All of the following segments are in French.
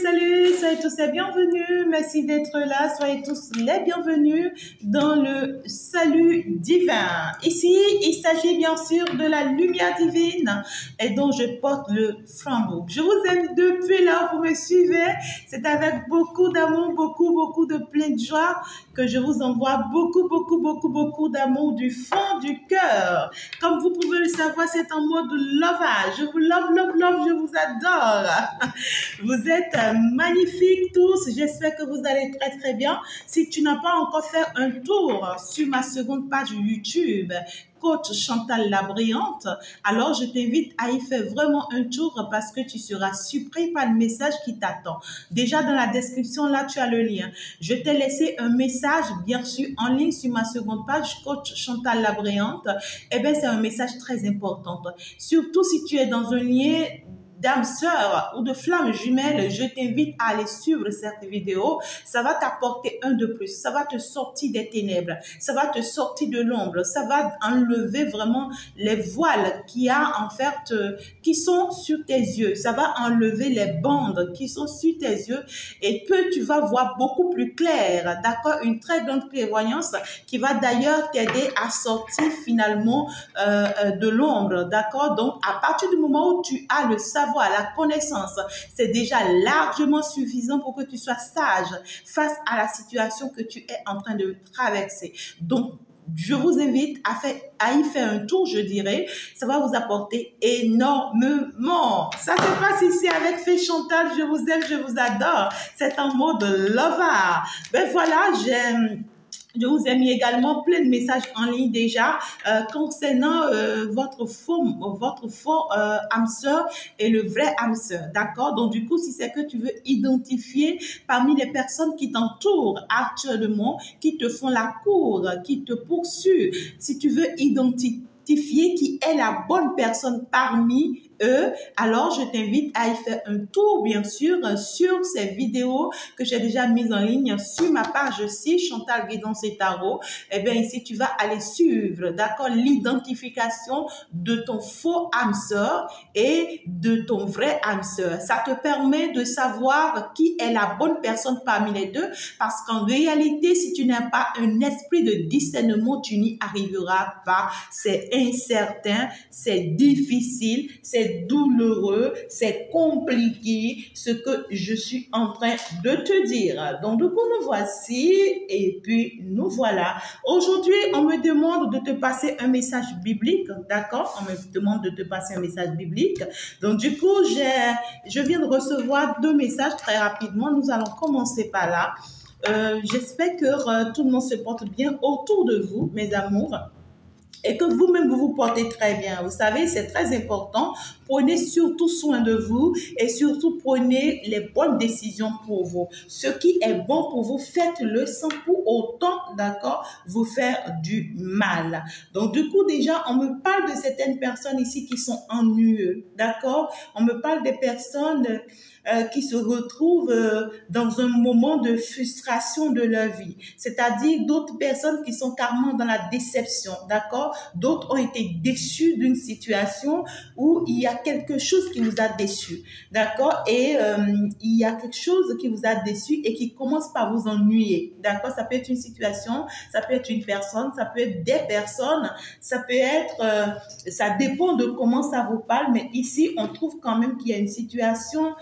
salut, soyez tous les bienvenus. Merci d'être là. Soyez tous les bienvenus dans le salut divin. Ici, il s'agit bien sûr de la lumière divine et dont je porte le flambeau. Je vous aime depuis là, vous me suivez. C'est avec beaucoup d'amour, beaucoup de plein de joie que je vous envoie beaucoup d'amour du fond du cœur. Comme vous pouvez le savoir, c'est en mode lovage. Je vous love, je vous adore. Vous êtes magnifiques tous. J'espère que vous allez très bien. Si tu n'as pas encore fait un tour sur ma seconde page YouTube, Coach Chantal la Brillante, alors je t'invite à y faire vraiment un tour parce que tu seras surpris par le message qui t'attend. Déjà dans la description, là, tu as le lien. Je t'ai laissé un message, bien sûr, en ligne sur ma seconde page, Coach Chantal la Brillante. Eh bien, c'est un message très important. Surtout si tu es dans un lien d'âme sœur ou de flamme jumelle, je t'invite à aller suivre cette vidéo. Ça va t'apporter un de plus. Ça va te sortir des ténèbres. Ça va te sortir de l'ombre. Ça va enlever vraiment les voiles qu'il y a en fait, qui sont sur tes yeux. Ça va enlever les bandes qui sont sur tes yeux et que tu vas voir beaucoup plus clair. D'accord? Une très grande prévoyance qui va d'ailleurs t'aider à sortir finalement de l'ombre. D'accord? Donc, à partir du moment où tu as le savoir, la connaissance, c'est déjà largement suffisant pour que tu sois sage face à la situation que tu es en train de traverser. Donc, je vous invite à y faire un tour, je dirais. Ça va vous apporter énormément. Ça se passe ici avec Fée Chantal. Je vous aime, je vous adore. C'est en mode lover. Ben voilà, je vous ai mis également plein de messages en ligne déjà concernant votre faux âme sœur et le vrai âme sœur, d'accord? Donc du coup, si c'est que tu veux identifier parmi les personnes qui t'entourent actuellement, qui te font la cour, qui te poursuivent, si tu veux identifier qui est la bonne personne parmi eux, alors je t'invite à y faire un tour, bien sûr, sur ces vidéos que j'ai déjà mises en ligne sur ma page aussi, Chantal Guidance et Tarot. Eh bien, ici, tu vas aller suivre, d'accord, l'identification de ton faux âme sœur et de ton vrai âme sœur. Ça te permet de savoir qui est la bonne personne parmi les deux, parce qu'en réalité, si tu n'as pas un esprit de discernement, tu n'y arriveras pas. C'est incertain, c'est difficile, c'est douloureux, c'est compliqué ce que je suis en train de te dire. Donc, du coup, nous voici et puis nous voilà. Aujourd'hui, on me demande de te passer un message biblique, d'accord? On me demande de te passer un message biblique. Donc, du coup, je viens de recevoir 2 messages très rapidement. Nous allons commencer par là. J'espère que tout le monde se porte bien autour de vous, mes amours. Et que vous-même, vous portez très bien. Vous savez, c'est très important. Prenez surtout soin de vous et surtout prenez les bonnes décisions pour vous. Ce qui est bon pour vous, faites-le sans pour autant, d'accord, vous faire du mal. Donc, du coup, déjà, on me parle de certaines personnes ici qui sont ennuyeuses, d'accord? On me parle des personnes qui se retrouvent dans un moment de frustration de leur vie. C'est-à-dire d'autres personnes qui sont carrément dans la déception, d'accord? D'autres ont été déçus d'une situation où il y a quelque chose qui vous a déçu, d'accord? Et il y a quelque chose qui vous a déçu et qui commence par vous ennuyer, d'accord? Ça peut être une situation, ça peut être une personne, ça peut être des personnes, ça peut être, ça dépend de comment ça vous parle, mais ici, on trouve quand même qu'il y a une situation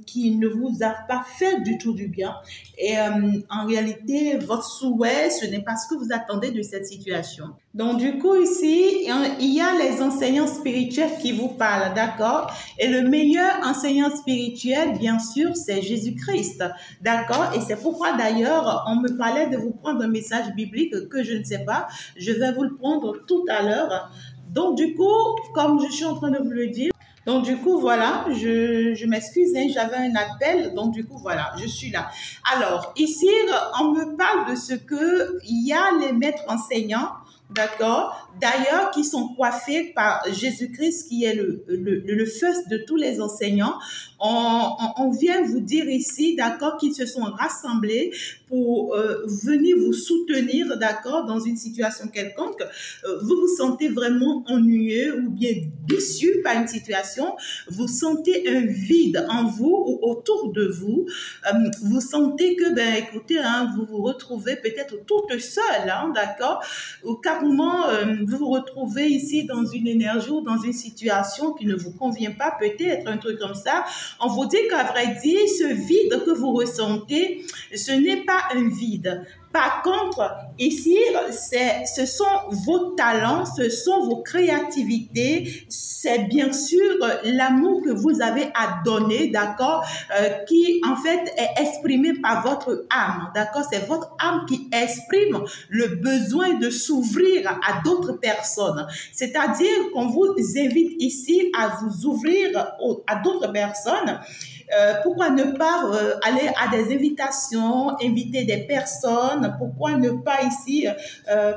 qui ne vous a pas fait du tout du bien. Et en réalité, votre souhait, ce n'est pas ce que vous attendez de cette situation. Donc, du coup, ici, il y a les enseignants spirituels qui vous parlent, d'accord? Et le meilleur enseignant spirituel, bien sûr, c'est Jésus-Christ, d'accord? Et c'est pourquoi, d'ailleurs, on me parlait de vous prendre un message biblique que je ne sais pas. Je vais vous le prendre tout à l'heure. Donc, du coup, comme je suis en train de vous le dire, donc, du coup, voilà, je m'excuse, hein, j'avais un appel. Donc, du coup, voilà, je suis là. Alors, ici, on me parle de ce que il y a les maîtres enseignants d'accord, d'ailleurs, qui sont coiffés par Jésus-Christ, qui est le first de tous les enseignants. On vient vous dire ici, d'accord, qu'ils se sont rassemblés pour venir vous soutenir, d'accord, dans une situation quelconque. Vous vous sentez vraiment ennuyeux ou bien déçu par une situation, vous sentez un vide en vous ou autour de vous, vous sentez que, ben, écoutez, hein, vous vous retrouvez peut-être toute seule, hein, d'accord, ou carrément, vous vous retrouvez ici dans une énergie ou dans une situation qui ne vous convient pas, peut-être un truc comme ça. On vous dit qu'à vrai dire, ce vide que vous ressentez, ce n'est pas un vide. Par contre, ici, ce sont vos talents, ce sont vos créativités, c'est bien sûr l'amour que vous avez à donner, d'accord, qui en fait est exprimé par votre âme, d'accord, c'est votre âme qui exprime le besoin de s'ouvrir à d'autres personnes, c'est-à-dire qu'on vous invite ici à vous ouvrir à d'autres personnes. Pourquoi ne pas aller à des invitations, inviter des personnes? Pourquoi ne pas ici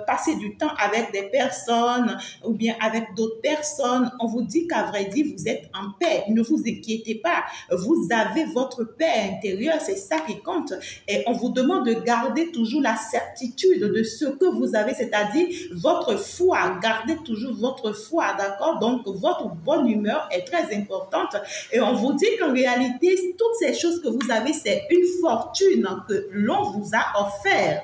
passer du temps avec des personnes ou bien avec d'autres personnes? On vous dit qu'à vrai dire, vous êtes en paix. Ne vous inquiétez pas. Vous avez votre paix intérieure. C'est ça qui compte. Et on vous demande de garder toujours la certitude de ce que vous avez, c'est-à-dire votre foi. Gardez toujours votre foi, d'accord? Donc, votre bonne humeur est très importante. Et on vous dit qu'en réalité, toutes ces choses que vous avez, c'est une fortune que l'on vous a offert.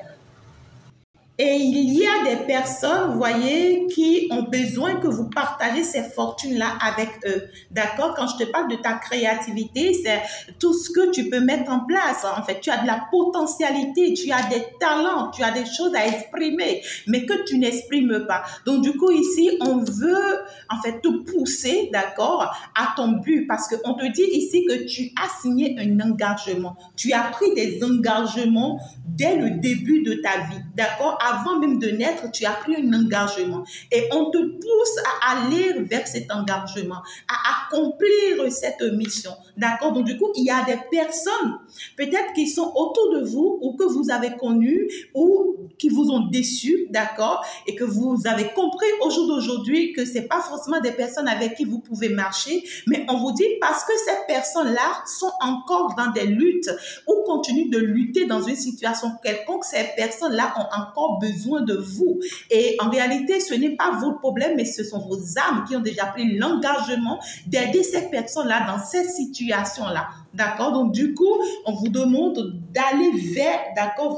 Et il y a des personnes, vous voyez, qui ont besoin que vous partagez ces fortunes-là avec eux. D'accord? Quand je te parle de ta créativité, c'est tout ce que tu peux mettre en place. En fait, tu as de la potentialité, tu as des talents, tu as des choses à exprimer, mais que tu n'exprimes pas. Donc, du coup, ici, on veut, en fait, te pousser, d'accord, à ton but, parce qu'on te dit ici que tu as signé un engagement. Tu as pris des engagements dès le début de ta vie, d'accord? Avant même de naître, tu as pris un engagement et on te pousse à aller vers cet engagement, à accomplir cette mission, d'accord? Donc, du coup, il y a des personnes, peut-être qui sont autour de vous ou que vous avez connues ou qui vous ont déçu, d'accord? Et que vous avez compris au jour d'aujourd'hui que c'est pas forcément des personnes avec qui vous pouvez marcher, mais on vous dit parce que ces personnes-là sont encore dans des luttes ou continuent de lutter dans une situation quelconque, ces personnes-là ont encore besoin de vous. Et en réalité, ce n'est pas votre problème, mais ce sont vos âmes qui ont déjà pris l'engagement d'aider ces personnes-là dans ces situations-là. D'accord? Donc, du coup, on vous demande d'aller vers, d'accord,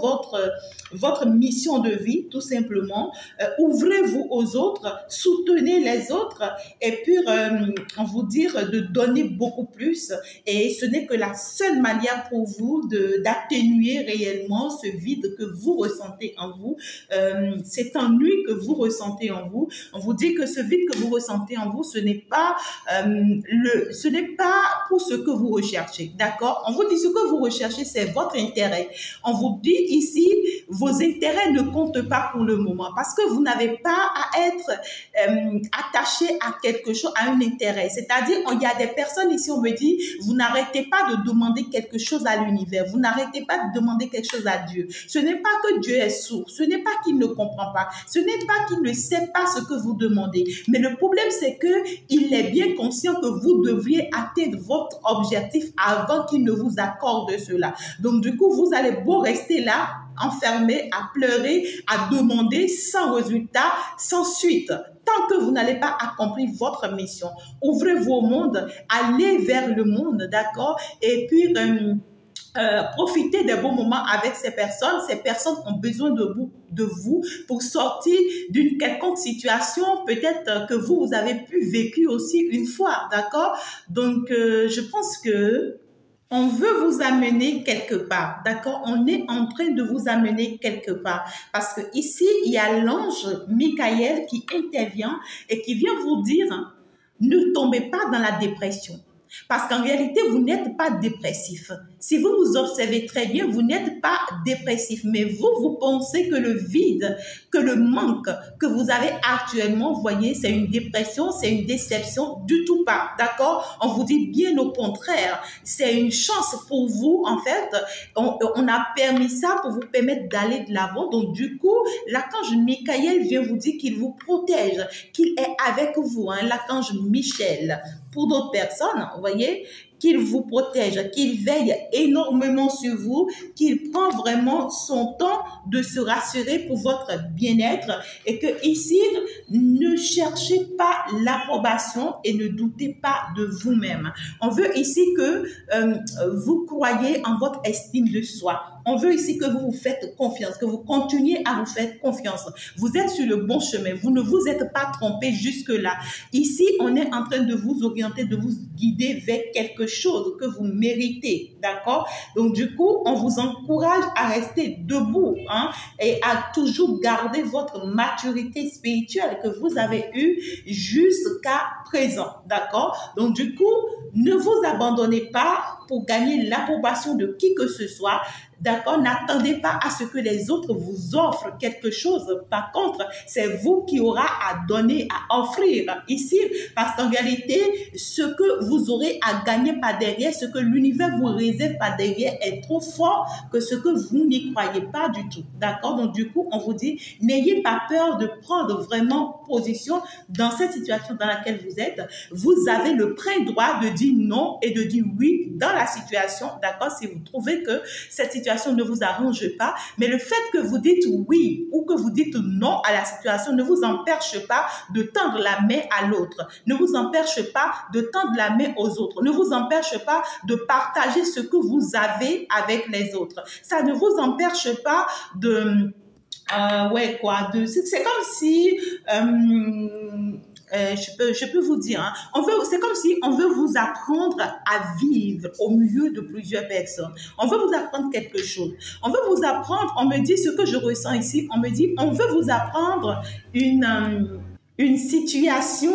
votre mission de vie, tout simplement. Ouvrez-vous aux autres, soutenez les autres, et puis, on vous dit de donner beaucoup plus. Et ce n'est que la seule manière pour vous d'atténuer réellement ce vide que vous ressentez en vous, cet ennui que vous ressentez en vous. On vous dit que ce vide que vous ressentez en vous, ce n'est pas pour ce que vous recherchez. D'accord? On vous dit ce que vous recherchez, c'est votre intérêt. On vous dit ici, vos intérêts ne comptent pas pour le moment parce que vous n'avez pas à être attaché à quelque chose, à un intérêt. C'est-à-dire, il y a des personnes ici, on me dit, vous n'arrêtez pas de demander quelque chose à l'univers. Vous n'arrêtez pas de demander quelque chose à Dieu. Ce n'est pas que Dieu est sourd. Ce n'est pas qu'il ne comprend pas. Ce n'est pas qu'il ne sait pas ce que vous demandez. Mais le problème, c'est qu'il est bien conscient que vous devriez atteindre votre objectif avant qu'il ne vous accorde cela. Donc, du coup, vous allez beau rester là, enfermé, à pleurer, à demander sans résultat, sans suite. Tant que vous n'allez pas accomplir votre mission, ouvrez-vous au monde, allez vers le monde, d'accord? Et puis, profitez des bons moments avec ces personnes. Ces personnes ont besoin de vous pour sortir d'une quelconque situation, peut-être que vous avez pu vécu aussi une fois, d'accord? Donc, je pense que on veut vous amener quelque part, d'accord? On est en train de vous amener quelque part. Parce que ici, il y a l'ange Michael qui intervient et qui vient vous dire, ne tombez pas dans la dépression. Parce qu'en réalité, vous n'êtes pas dépressif. Si vous vous observez très bien, vous n'êtes pas dépressif, mais vous pensez que le vide, que le manque que vous avez actuellement, vous voyez, c'est une dépression, c'est une déception, du tout pas, d'accord? On vous dit bien au contraire, c'est une chance pour vous, en fait, on a permis ça pour vous permettre d'aller de l'avant. Donc du coup, l'archange Michael vient vous dire qu'il vous protège, qu'il est avec vous, hein, l'archange Michel. Pour d'autres personnes, vous voyez, qu'il vous protège, qu'il veille énormément sur vous, qu'il prend vraiment son temps de se rassurer pour votre bien-être et que ici, ne cherchez pas l'approbation et ne doutez pas de vous-même. On veut ici que vous croyez en votre estime de soi. On veut ici que vous vous faites confiance, que vous continuez à vous faire confiance. Vous êtes sur le bon chemin. Vous ne vous êtes pas trompé jusque-là. Ici, on est en train de vous orienter, de vous guider vers quelque chose que vous méritez. D'accord? Donc, du coup, on vous encourage à rester debout, hein, et à toujours garder votre maturité spirituelle que vous avez eue jusqu'à présent. D'accord? Donc, du coup, ne vous abandonnez pas pour gagner l'approbation de qui que ce soit. D'accord? N'attendez pas à ce que les autres vous offrent quelque chose. Par contre, c'est vous qui aurez à donner, à offrir ici. Parce qu'en réalité, ce que vous aurez à gagner par derrière, ce que l'univers vous réserve par derrière est trop fort que ce que vous n'y croyez pas du tout. D'accord? Donc, du coup, on vous dit, n'ayez pas peur de prendre vraiment position dans cette situation dans laquelle vous êtes. Vous avez le plein droit de dire non et de dire oui dans la situation. D'accord? Si vous trouvez que cette situation ne vous arrange pas, mais le fait que vous dites oui ou que vous dites non à la situation ne vous empêche pas de tendre la main à l'autre, ne vous empêche pas de tendre la main aux autres, ne vous empêche pas de partager ce que vous avez avec les autres. Ça ne vous empêche pas de... c'est comme si... je peux vous dire, hein, c'est comme si on veut vous apprendre à vivre au milieu de plusieurs personnes. On veut vous apprendre quelque chose. On veut vous apprendre, on me dit ce que je ressens ici, on me dit, on veut vous apprendre une situation,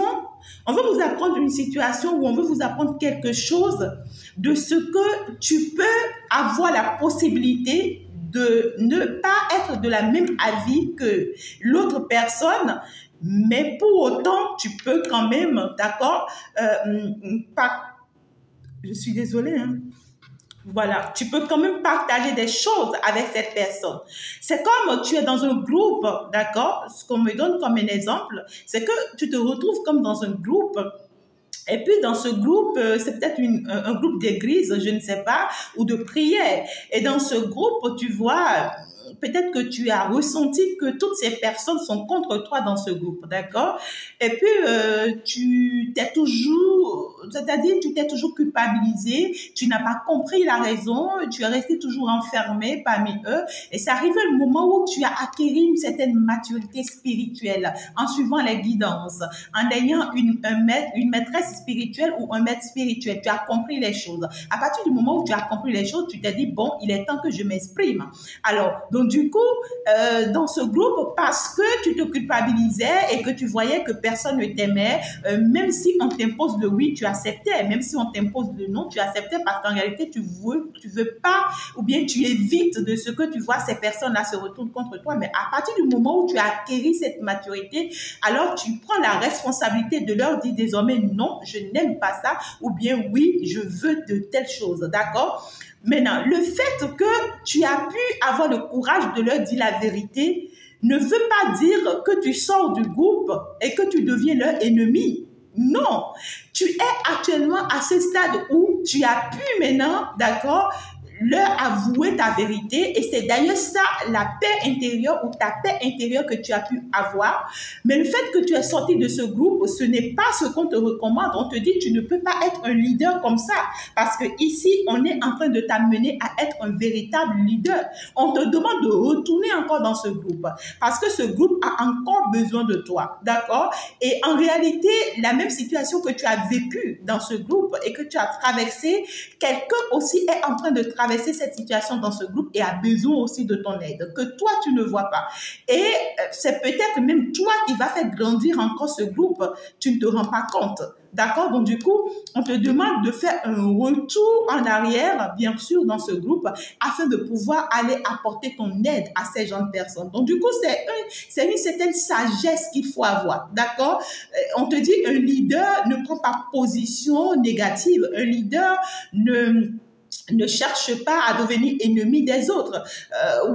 on veut vous apprendre une situation où on veut vous apprendre quelque chose de ce que tu peux avoir la possibilité de ne pas être de la même avis que l'autre personne, mais pour autant, tu peux quand même, d'accord, je suis désolée, hein. Voilà, tu peux quand même partager des choses avec cette personne. C'est comme tu es dans un groupe, d'accord, ce qu'on me donne comme un exemple, c'est que tu te retrouves comme dans un groupe. Et puis, dans ce groupe, c'est peut-être un groupe d'église, je ne sais pas, ou de prière. Et dans ce groupe, tu vois, peut-être que tu as ressenti que toutes ces personnes sont contre toi dans ce groupe, d'accord? Et puis, tu t'es toujours, c'est-à-dire, tu t'es toujours culpabilisé, tu n'as pas compris la raison, tu es resté toujours enfermé parmi eux. Et c'est arrivé le moment où tu as acquis une certaine maturité spirituelle en suivant les guidances, en ayant une maîtresse spirituelle ou un maître spirituel. Tu as compris les choses. À partir du moment où tu as compris les choses, tu t'es dit, bon, il est temps que je m'exprime. Alors, donc du coup, dans ce groupe, parce que tu te culpabilisais et que tu voyais que personne ne t'aimait, même si on t'impose le oui, tu acceptais. Même si on t'impose le non, tu acceptais parce qu'en réalité, tu veux pas, ou bien tu évites de ce que tu vois, ces personnes-là se retournent contre toi. Mais à partir du moment où tu as acquis cette maturité, alors tu prends la responsabilité de leur dire désormais non, je n'aime pas ça, ou bien oui, je veux de telles choses, d'accord? Maintenant, le fait que tu as pu avoir le courage de leur dire la vérité ne veut pas dire que tu sors du groupe et que tu deviens leur ennemi. Non, tu es actuellement à ce stade où tu as pu maintenant, d'accord, leur avouer ta vérité, et c'est d'ailleurs ça la paix intérieure ou ta paix intérieure que tu as pu avoir. Mais le fait que tu es sorti de ce groupe, ce n'est pas ce qu'on te recommande. On te dit tu ne peux pas être un leader comme ça, parce que ici on est en train de t'amener à être un véritable leader. On te demande de retourner encore dans ce groupe parce que ce groupe a encore besoin de toi, d'accord? Et en réalité, la même situation que tu as vécue dans ce groupe et que tu as traversé, quelqu'un aussi est en train de traverser cette situation dans ce groupe et a besoin aussi de ton aide, que toi tu ne vois pas. Et c'est peut-être même toi qui va faire grandir encore ce groupe, tu ne te rends pas compte. D'accord? Donc, du coup, on te demande de faire un retour en arrière, bien sûr, dans ce groupe, afin de pouvoir aller apporter ton aide à ces jeunes personnes. Donc, du coup, c'est une certaine sagesse qu'il faut avoir. D'accord? On te dit, un leader ne prend pas position négative. Un leader ne cherche pas à devenir ennemi des autres.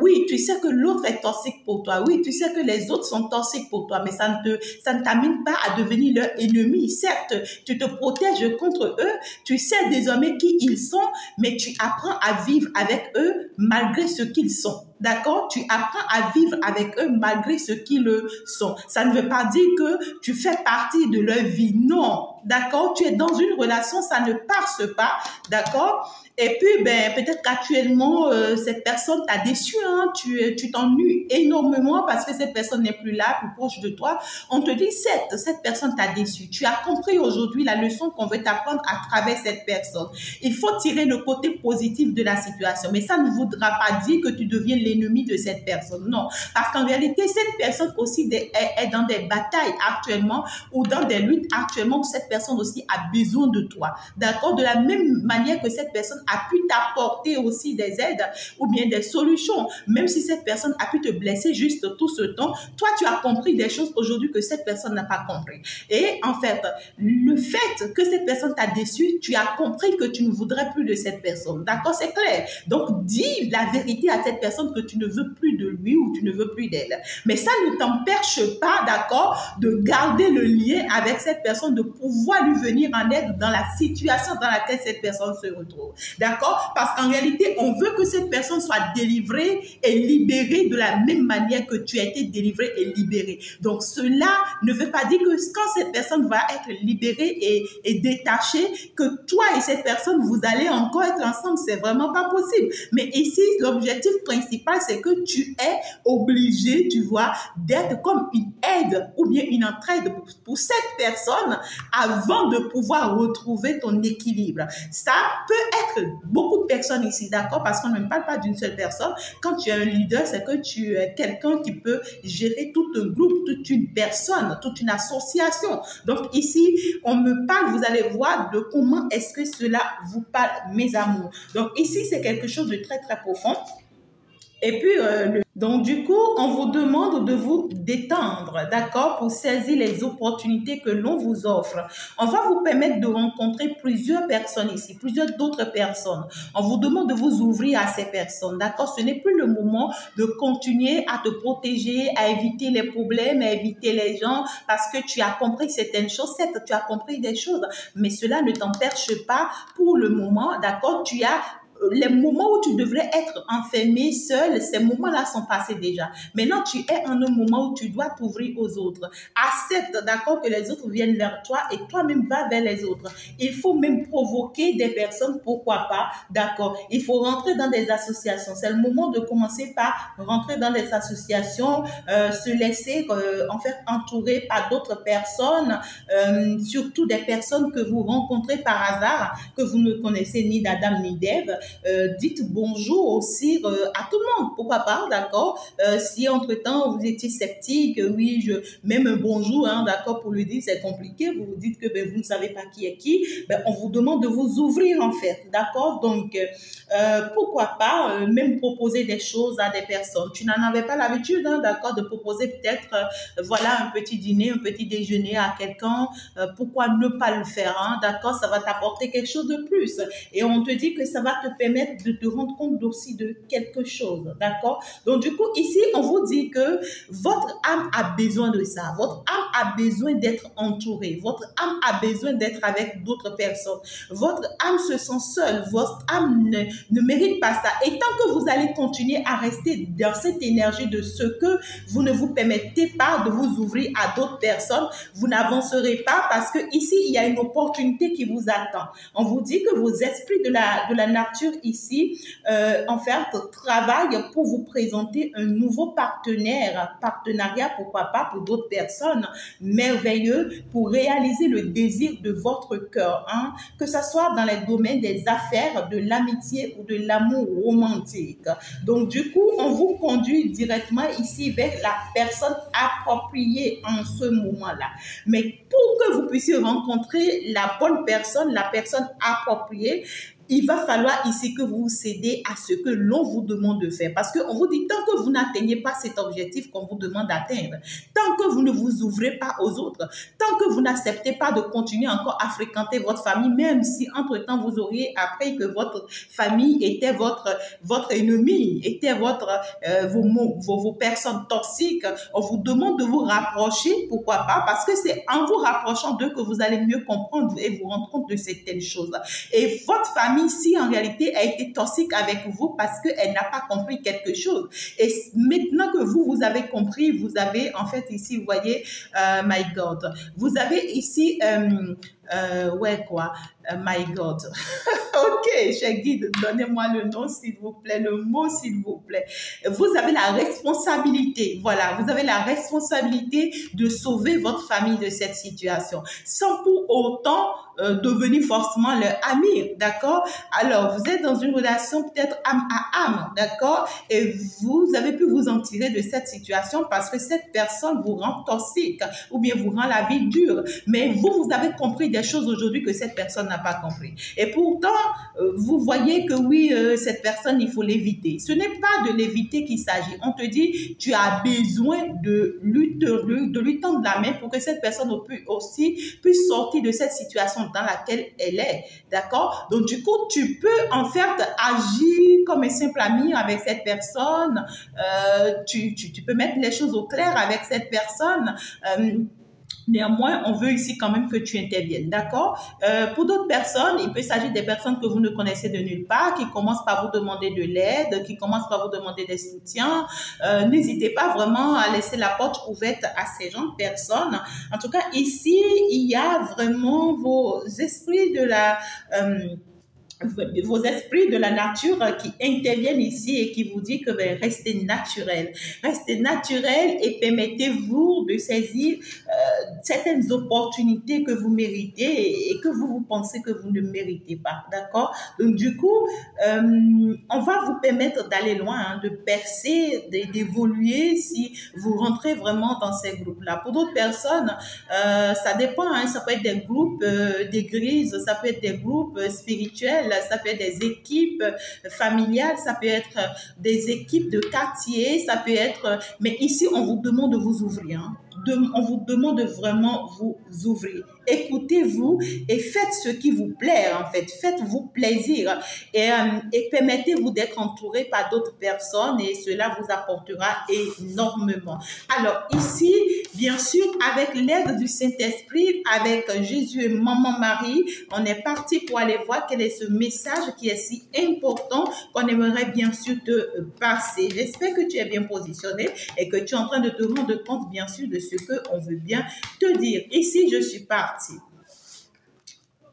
Oui, tu sais que l'autre est toxique pour toi. Oui, tu sais que les autres sont toxiques pour toi, mais ça ne t'amène pas à devenir leur ennemi. Certes, tu te protèges contre eux, tu sais désormais qui ils sont, mais tu apprends à vivre avec eux malgré ce qu'ils sont. D'accord? Tu apprends à vivre avec eux malgré ce qu'ils sont. Ça ne veut pas dire que tu fais partie de leur vie. Non. D'accord? Tu es dans une relation, ça ne passe pas. D'accord? Et puis, ben, peut-être qu'actuellement, cette personne t'a déçu, hein, tu t'ennuies énormément parce que cette personne n'est plus là, plus proche de toi. On te dit, cette personne t'a déçu. Tu as compris aujourd'hui la leçon qu'on veut t'apprendre à travers cette personne. Il faut tirer le côté positif de la situation, mais ça ne voudra pas dire que tu deviens l'ennemi de cette personne. Non, parce qu'en réalité, cette personne aussi est dans des batailles actuellement ou dans des luttes actuellement où cette personne aussi a besoin de toi. D'accord? De la même manière que cette personne a pu t'apporter aussi des aides ou bien des solutions. Même si cette personne a pu te blesser juste tout ce temps, toi, tu as compris des choses aujourd'hui que cette personne n'a pas compris. Et en fait, le fait que cette personne t'a déçu, tu as compris que tu ne voudrais plus de cette personne. D'accord? C'est clair. Donc, dis la vérité à cette personne que tu ne veux plus de lui ou tu ne veux plus d'elle. Mais ça ne t'empêche pas, d'accord, de garder le lien avec cette personne, de pouvoir lui venir en aide dans la situation dans laquelle cette personne se retrouve. D'accord? Parce qu'en réalité, on veut que cette personne soit délivrée et libérée de la même manière que tu as été délivré et libéré. Donc, cela ne veut pas dire que quand cette personne va être libérée et détachée, que toi et cette personne, vous allez encore être ensemble. C'est vraiment pas possible. Mais ici, l'objectif principal, c'est que tu es obligé, tu vois, d'être comme une aide ou bien une entraide pour cette personne avant de pouvoir retrouver ton équilibre. Ça peut être beaucoup de personnes ici, d'accord? Parce qu'on ne parle pas d'une seule personne. Quand tu es un leader, c'est que tu es quelqu'un qui peut gérer tout un groupe, toute une personne, toute une association. Donc ici, on me parle, vous allez voir de comment est-ce que cela vous parle, mes amours. Donc ici, c'est quelque chose de très, très profond. Et puis, donc du coup, on vous demande de vous détendre, d'accord, pour saisir les opportunités que l'on vous offre. On va vous permettre de rencontrer plusieurs personnes ici, plusieurs d'autres personnes. On vous demande de vous ouvrir à ces personnes, d'accord. Ce n'est plus le moment de continuer à te protéger, à éviter les problèmes, à éviter les gens, parce que tu as compris certaines choses. Certes, tu as compris des choses, mais cela ne t'empêche pas pour le moment, d'accord. Tu as les moments où tu devrais être enfermé seul, ces moments-là sont passés déjà. Maintenant, tu es en un moment où tu dois t'ouvrir aux autres. Accepte, d'accord, que les autres viennent vers toi et toi-même va vers les autres. Il faut même provoquer des personnes, pourquoi pas, d'accord. Il faut rentrer dans des associations. C'est le moment de commencer par rentrer dans des associations, se laisser en fait entourer par d'autres personnes, surtout des personnes que vous rencontrez par hasard, que vous ne connaissez ni d'Adam ni d'Ève. Dites bonjour aussi à tout le monde, pourquoi pas, d'accord. Si entre-temps vous étiez sceptique, oui, même un bonjour, hein, d'accord, pour lui dire c'est compliqué, vous vous dites que ben, vous ne savez pas qui est qui, ben, on vous demande de vous ouvrir en fait, d'accord. Donc pourquoi pas même proposer des choses à des personnes. Tu n'en avais pas l'habitude, hein, d'accord, de proposer peut-être voilà un petit dîner, un petit déjeuner à quelqu'un, pourquoi ne pas le faire, hein, d'accord, ça va t'apporter quelque chose de plus. Et on te dit que ça va te permettre de te rendre compte aussi de quelque chose, d'accord. Donc du coup ici on vous dit que votre âme a besoin de ça, votre âme a besoin d'être entourée, votre âme a besoin d'être avec d'autres personnes, votre âme se sent seule, votre âme ne mérite pas ça. Et tant que vous allez continuer à rester dans cette énergie de ce que vous ne vous permettez pas de vous ouvrir à d'autres personnes, vous n'avancerez pas, parce que ici il y a une opportunité qui vous attend. On vous dit que vos esprits de la nature nature ici, en fait, travaille pour vous présenter un nouveau partenariat, pourquoi pas, pour d'autres personnes, merveilleux, pour réaliser le désir de votre cœur, hein, que ce soit dans les domaines des affaires, de l'amitié ou de l'amour romantique. Donc, du coup, on vous conduit directement ici vers la personne appropriée en ce moment-là. Mais pour que vous puissiez rencontrer la bonne personne, la personne appropriée, il va falloir ici que vous cédez à ce que l'on vous demande de faire. Parce qu'on vous dit, tant que vous n'atteignez pas cet objectif qu'on vous demande d'atteindre, tant que vous ne vous ouvrez pas aux autres, tant que vous n'acceptez pas de continuer encore à fréquenter votre famille, même si entre-temps vous auriez appris que votre famille était votre ennemi, était vos personnes toxiques, on vous demande de vous rapprocher, pourquoi pas? Parce que c'est en vous rapprochant d'eux que vous allez mieux comprendre et vous rendre compte de certaines choses. Et votre famille, si en réalité a été toxique avec vous parce qu'elle n'a pas compris quelque chose. Et maintenant que vous avez compris, vous avez en fait ici, vous voyez, my God, vous avez ici, my God. Ok, cher guide, donnez-moi le nom, s'il vous plaît, le mot, s'il vous plaît. Vous avez la responsabilité, voilà, vous avez la responsabilité de sauver votre famille de cette situation, sans pour autant devenir forcément leur ami, d'accord? Alors, vous êtes dans une relation peut-être âme à âme, d'accord? Et vous avez pu vous en tirer de cette situation parce que cette personne vous rend toxique ou bien vous rend la vie dure. Mais vous avez compris des choses aujourd'hui que cette personne n'a pas compris. Et pourtant, vous voyez que oui, cette personne, il faut l'éviter. Ce n'est pas de l'éviter qu'il s'agit. On te dit, tu as besoin de lui tendre la main pour que cette personne puisse sortir de cette situation dans laquelle elle est. D'accord? Donc, du coup, tu peux en fait agir comme un simple ami avec cette personne. Tu peux mettre les choses au clair avec cette personne. Néanmoins, on veut ici quand même que tu interviennes, d'accord? Pour d'autres personnes, il peut s'agir des personnes que vous ne connaissez de nulle part, qui commencent par vous demander de l'aide, qui commencent par vous demander des soutiens. N'hésitez pas vraiment à laisser la porte ouverte à ces gens de personnes. En tout cas, ici, il y a vraiment vos esprits de la nature qui interviennent ici et qui vous dit que restez naturel et permettez-vous de saisir certaines opportunités que vous méritez et que vous pensez que vous ne méritez pas, d'accord? Donc du coup, on va vous permettre d'aller loin, hein, de percer, d'évoluer si vous rentrez vraiment dans ces groupes-là. Pour d'autres personnes, ça dépend, hein, ça peut être des groupes d'église, ça peut être des groupes spirituels, ça peut être des équipes familiales, ça peut être des équipes de quartier, ça peut être... Mais ici, on vous demande de vous ouvrir. Hein. On vous demande de vraiment vous ouvrir. Écoutez-vous et faites ce qui vous plaît, en fait. Faites-vous plaisir et permettez-vous d'être entouré par d'autres personnes et cela vous apportera énormément. Alors ici, bien sûr, avec l'aide du Saint-Esprit, avec Jésus et Maman Marie, on est parti pour aller voir quel est ce message qui est si important qu'on aimerait bien sûr te passer. J'espère que tu es bien positionné et que tu es en train de te rendre compte, bien sûr, de ce qu'on veut bien te dire. Ici, je suis partie.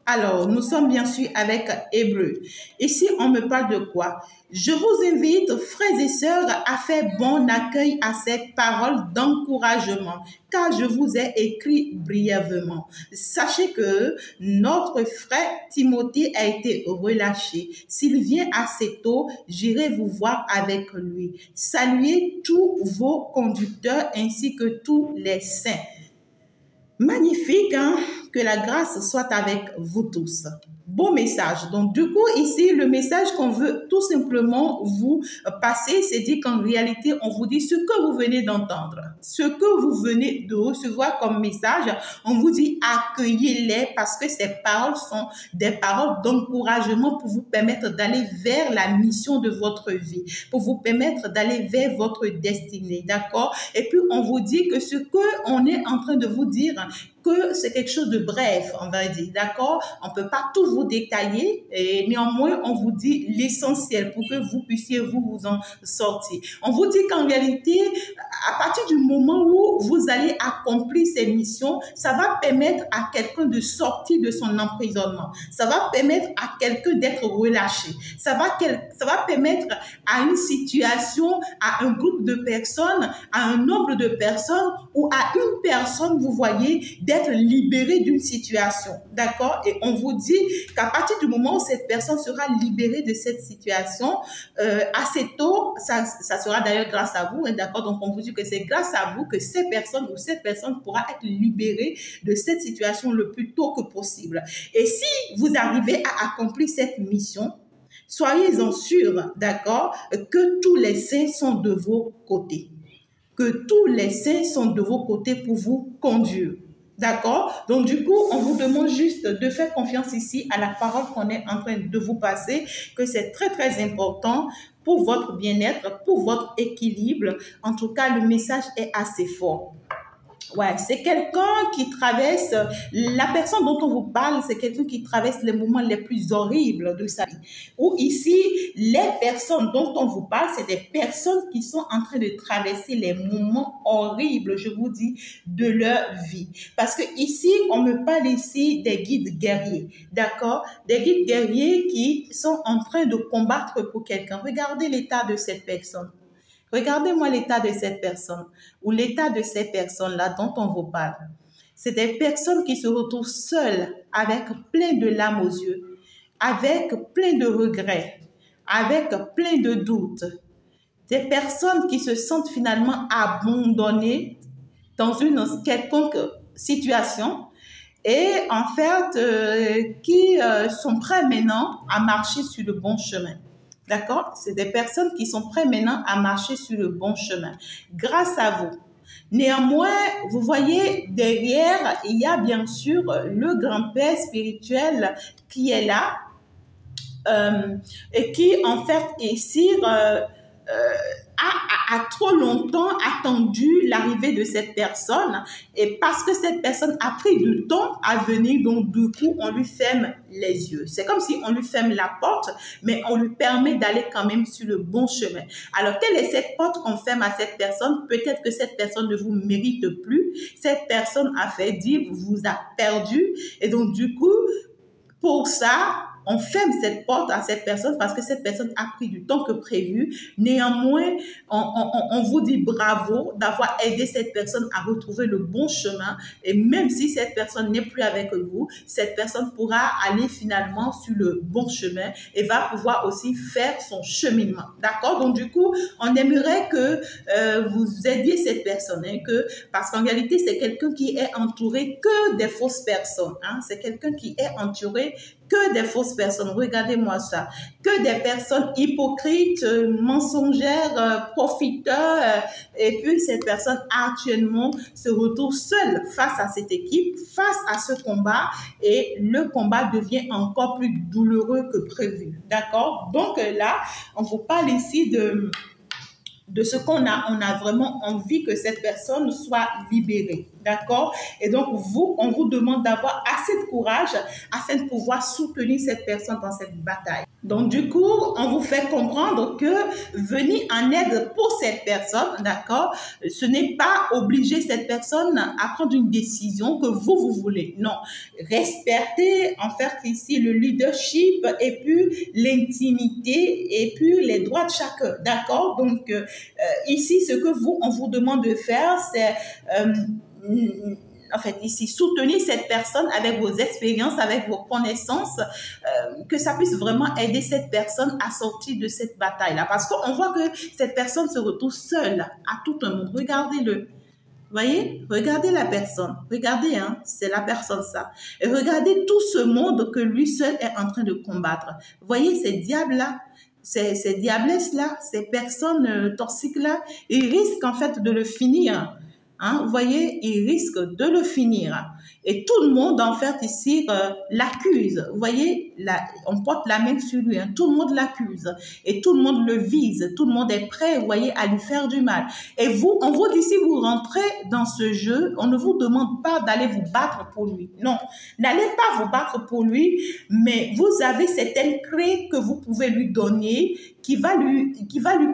Alors, nous sommes bien sûr avec Hébreu. Ici, on me parle de quoi? Je vous invite, frères et sœurs, à faire bon accueil à ces paroles d'encouragement, car je vous ai écrit brièvement. Sachez que notre frère Timothée a été relâché. S'il vient assez tôt, j'irai vous voir avec lui. Saluez tous vos conducteurs ainsi que tous les saints. Magnifique, hein? Que la grâce soit avec vous tous. Beau message. Donc, du coup, ici, le message qu'on veut tout simplement vous passer, c'est dire qu'en réalité, on vous dit ce que vous venez d'entendre, ce que vous venez de recevoir comme message, on vous dit accueillez-les parce que ces paroles sont des paroles d'encouragement pour vous permettre d'aller vers la mission de votre vie, pour vous permettre d'aller vers votre destinée, d'accord? Et puis, on vous dit que ce qu'on est en train de vous dire, que c'est quelque chose de bref, on va dire, d'accord? On ne peut pas tout vous détailler, et néanmoins, on vous dit l'essentiel pour que vous puissiez vous en sortir. On vous dit qu'en réalité, à partir du moment où vous allez accomplir ces missions, ça va permettre à quelqu'un de sortir de son emprisonnement. Ça va permettre à quelqu'un d'être relâché. Ça va permettre à une situation, à un groupe de personnes, à un nombre de personnes ou à une personne, vous voyez, d'être libéré d'une situation. D'accord? Et on vous dit qu'à partir du moment où cette personne sera libérée de cette situation, assez tôt, ça sera d'ailleurs grâce à vous, hein, d'accord? Donc on vous dit que c'est grâce à vous que ces personnes ou cette personne pourra être libérée de cette situation le plus tôt que possible. Et si vous arrivez à accomplir cette mission, soyez-en sûrs, d'accord, que tous les saints sont de vos côtés. Que tous les saints sont de vos côtés pour vous conduire. D'accord? Donc, du coup, on vous demande juste de faire confiance ici à la parole qu'on est en train de vous passer, que c'est très, très important pour votre bien-être, pour votre équilibre. En tout cas, le message est assez fort. Ouais, c'est quelqu'un qui traverse, la personne dont on vous parle, c'est quelqu'un qui traverse les moments les plus horribles de sa vie. Ou ici, les personnes dont on vous parle, c'est des personnes qui sont en train de traverser les moments horribles, je vous dis, de leur vie. Parce que ici, on me parle ici des guides guerriers, d'accord? Des guides guerriers qui sont en train de combattre pour quelqu'un. Regardez l'état de cette personne. Regardez-moi l'état de cette personne ou l'état de ces personnes-là dont on vous parle. C'est des personnes qui se retrouvent seules avec plein de larmes aux yeux, avec plein de regrets, avec plein de doutes. Des personnes qui se sentent finalement abandonnées dans une quelconque situation et en fait qui sont prêts maintenant à marcher sur le bon chemin. D'accord? C'est des personnes qui sont prêtes maintenant à marcher sur le bon chemin. Grâce à vous. Néanmoins, vous voyez, derrière, il y a bien sûr le grand-père spirituel qui est là et qui, en fait, ici, a trop longtemps attendu l'arrivée de cette personne et parce que cette personne a pris du temps à venir, donc du coup on lui ferme les yeux. C'est comme si on lui ferme la porte, mais on lui permet d'aller quand même sur le bon chemin. Alors quelle est cette porte qu'on ferme à cette personne? Peut-être que cette personne ne vous mérite plus, cette personne a fait dire, vous a perdu et donc du coup pour ça, on ferme cette porte à cette personne parce que cette personne a pris du temps que prévu. Néanmoins, on vous dit bravo d'avoir aidé cette personne à retrouver le bon chemin. Et même si cette personne n'est plus avec vous, cette personne pourra aller finalement sur le bon chemin et va pouvoir aussi faire son cheminement. D'accord? Donc, du coup, on aimerait que vous aidiez cette personne. Hein, parce qu'en réalité, c'est quelqu'un qui est entouré que des fausses personnes. Hein, c'est quelqu'un qui est entouré que des fausses personnes, regardez-moi ça, que des personnes hypocrites, mensongères, profiteurs, et puis cette personne actuellement se retrouve seule face à cette équipe, face à ce combat, et le combat devient encore plus douloureux que prévu, d'accord? Donc là, on vous parle ici de ce qu'on a. On a vraiment envie que cette personne soit libérée. D'accord? Et donc, on vous demande d'avoir assez de courage afin de pouvoir soutenir cette personne dans cette bataille. Donc, du coup, on vous fait comprendre que venir en aide pour cette personne, d'accord, ce n'est pas obliger cette personne à prendre une décision que vous voulez. Non. Respectez, en fait, ici, le leadership et puis l'intimité et puis les droits de chacun. D'accord? Donc, ici, ce que on vous demande de faire, c'est en fait, ici, soutenir cette personne avec vos expériences, avec vos connaissances, que ça puisse vraiment aider cette personne à sortir de cette bataille-là. Parce qu'on voit que cette personne se retrouve seule à tout un monde. Regardez-le. Voyez, regardez la personne. Regardez, hein, c'est la personne ça. Et regardez tout ce monde que lui seul est en train de combattre. Voyez ces diables-là. Ces diablesses-là, ces personnes toxiques-là, ils risquent en fait de le finir. Hein, vous voyez, il risque de le finir. Et tout le monde, en fait, ici, l'accuse. Vous voyez, on porte la main sur lui, hein. Tout le monde l'accuse et tout le monde le vise, tout le monde est prêt, vous voyez, à lui faire du mal. Et vous, on vous dit, si vous rentrez dans ce jeu, on ne vous demande pas d'aller vous battre pour lui. Non, n'allez pas vous battre pour lui, mais vous avez certaines clés que vous pouvez lui donner qui va lui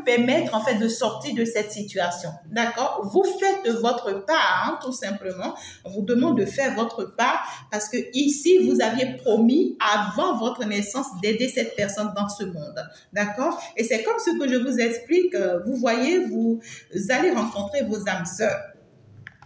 permettre en fait de sortir de cette situation. D'accord? Vous faites votre part, hein, tout simplement. On vous demande de faire votre part parce que ici, vous aviez promis avant votre naissance d'aider cette personne dans ce monde. D'accord? Et c'est comme ce que je vous explique. Vous voyez, vous allez rencontrer vos âmes sœurs.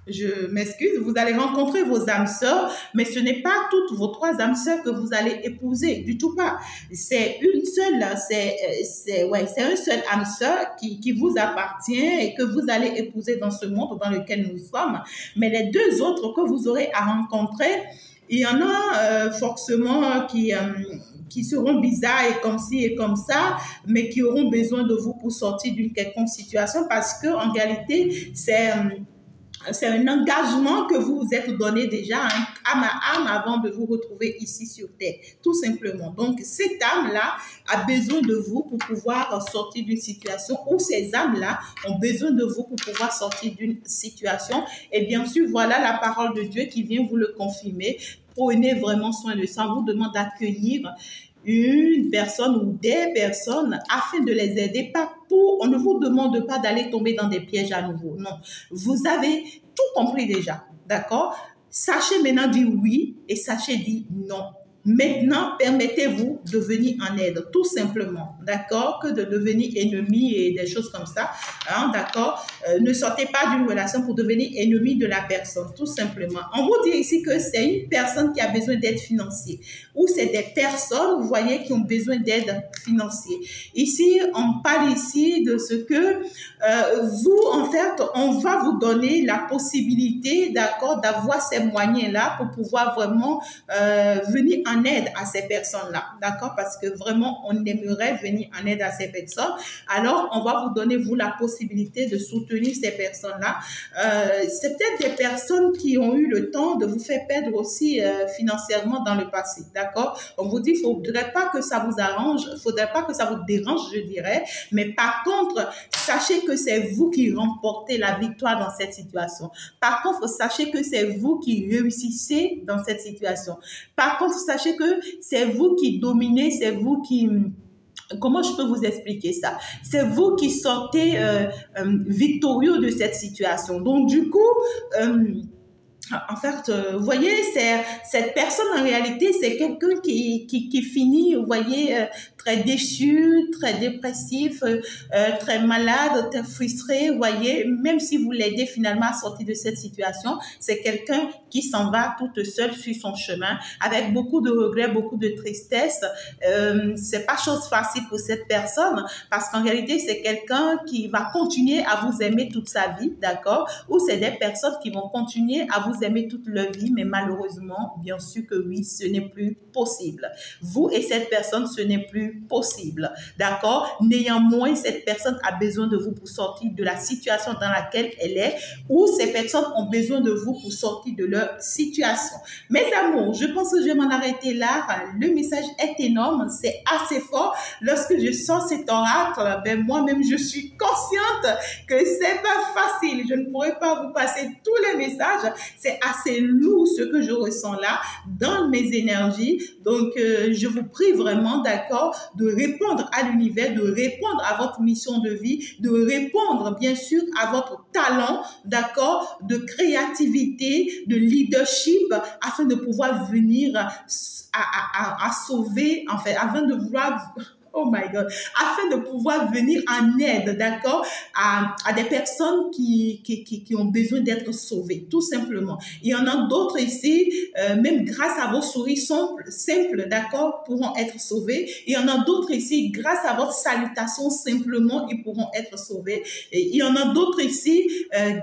Je m'excuse, vous allez rencontrer vos âmes sœurs, mais ce n'est pas toutes vos 3 âmes sœurs que vous allez épouser, du tout pas. C'est une seule, c'est un seul âme sœur qui vous appartient et que vous allez épouser dans ce monde dans lequel nous sommes. Mais les 2 autres que vous aurez à rencontrer, il y en a forcément qui seront bizarres et comme ci et comme ça, mais qui auront besoin de vous pour sortir d'une quelconque situation parce que en réalité, c'est un engagement que vous vous êtes donné déjà, hein, âme à âme, avant de vous retrouver ici sur Terre, tout simplement. Donc, cette âme-là a besoin de vous pour pouvoir sortir d'une situation, ou ces âmes-là ont besoin de vous pour pouvoir sortir d'une situation. Et bien sûr, voilà la parole de Dieu qui vient vous le confirmer. Prenez vraiment soin de ça. On vous demande d'accueillir une personne ou des personnes afin de les aider. On ne vous demande pas d'aller tomber dans des pièges à nouveau. Non, vous avez tout compris déjà, d'accord? Sachez maintenant dire oui et sachez dire non. Maintenant, permettez-vous de venir en aide, tout simplement, d'accord? Que de devenir ennemi et des choses comme ça, hein, d'accord? Ne sortez pas d'une relation pour devenir ennemi de la personne, tout simplement. On vous dit ici que c'est une personne qui a besoin d'aide financière ou c'est des personnes, vous voyez, qui ont besoin d'aide financière. Ici, on parle ici de ce que vous, en fait, on va vous donner la possibilité, d'accord, d'avoir ces moyens-là pour pouvoir vraiment venir en aide à ces personnes-là, d'accord? Parce que vraiment, on aimerait venir en aide à ces personnes. Alors, on va vous donner, vous, la possibilité de soutenir ces personnes-là. C'est peut-être des personnes qui ont eu le temps de vous faire perdre aussi financièrement dans le passé, d'accord? On vous dit, il ne faudrait pas que ça vous arrange, il ne faudrait pas que ça vous dérange, je dirais. Mais par contre, sachez que c'est vous qui remportez la victoire dans cette situation. Par contre, sachez que c'est vous qui réussissez dans cette situation. Par contre, sachez que c'est vous qui dominez, c'est vous qui... Comment je peux vous expliquer ça? C'est vous qui sortez victorieux de cette situation. Donc, du coup... en fait, vous voyez, cette personne, en réalité, c'est quelqu'un qui finit, vous voyez, très déçu, très dépressif, très malade, très frustré, vous voyez. Même si vous l'aidez finalement à sortir de cette situation, c'est quelqu'un qui s'en va toute seule sur son chemin, avec beaucoup de regrets, beaucoup de tristesse. C'est pas chose facile pour cette personne, parce qu'en réalité, c'est quelqu'un qui va continuer à vous aimer toute sa vie, d'accord? Ou c'est des personnes qui vont continuer à vous aimer toute leur vie, mais malheureusement, bien sûr que oui, ce n'est plus possible. Vous et cette personne, ce n'est plus possible, d'accord? Néanmoins, cette personne a besoin de vous pour sortir de la situation dans laquelle elle est, ou ces personnes ont besoin de vous pour sortir de leur situation. Mes amours, je pense que je vais m'en arrêter là. Le message est énorme, c'est assez fort. Lorsque je sens cet oracle, ben moi-même, je suis consciente que c'est pas facile. Je ne pourrais pas vous passer tous les messages. C'est assez lourd ce que je ressens là dans mes énergies. Donc, je vous prie vraiment, d'accord, de répondre à l'univers, de répondre à votre mission de vie, de répondre, bien sûr, à votre talent, d'accord, de créativité, de leadership, afin de pouvoir venir à sauver, en fait, afin de vouloir... Oh my God, afin de pouvoir venir en aide, d'accord, à des personnes qui ont besoin d'être sauvées, tout simplement. Il y en a d'autres ici, même grâce à vos sourires simples, d'accord, pourront être sauvés. Il y en a d'autres ici, grâce à votre salutation, simplement, ils pourront être sauvés. Et il y en a d'autres ici,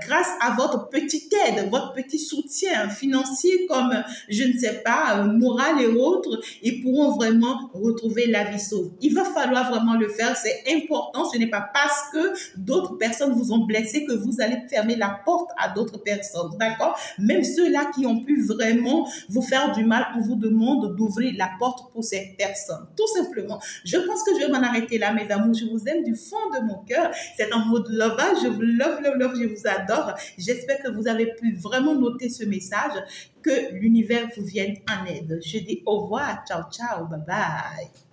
grâce à votre petite aide, votre petit soutien financier, comme, je ne sais pas, moral et autres, ils pourront vraiment retrouver la vie sauve. Il va va falloir vraiment le faire. C'est important. Ce n'est pas parce que d'autres personnes vous ont blessé que vous allez fermer la porte à d'autres personnes. D'accord? Même ceux-là qui ont pu vraiment vous faire du mal, on vous demande d'ouvrir la porte pour ces personnes. Tout simplement. Je pense que je vais m'en arrêter là, mes amours. Je vous aime du fond de mon cœur. C'est un mot de love. Je vous love, love, love. Je vous adore. J'espère que vous avez pu vraiment noter ce message, que l'univers vous vienne en aide. Je dis au revoir. Ciao, ciao. Bye, bye.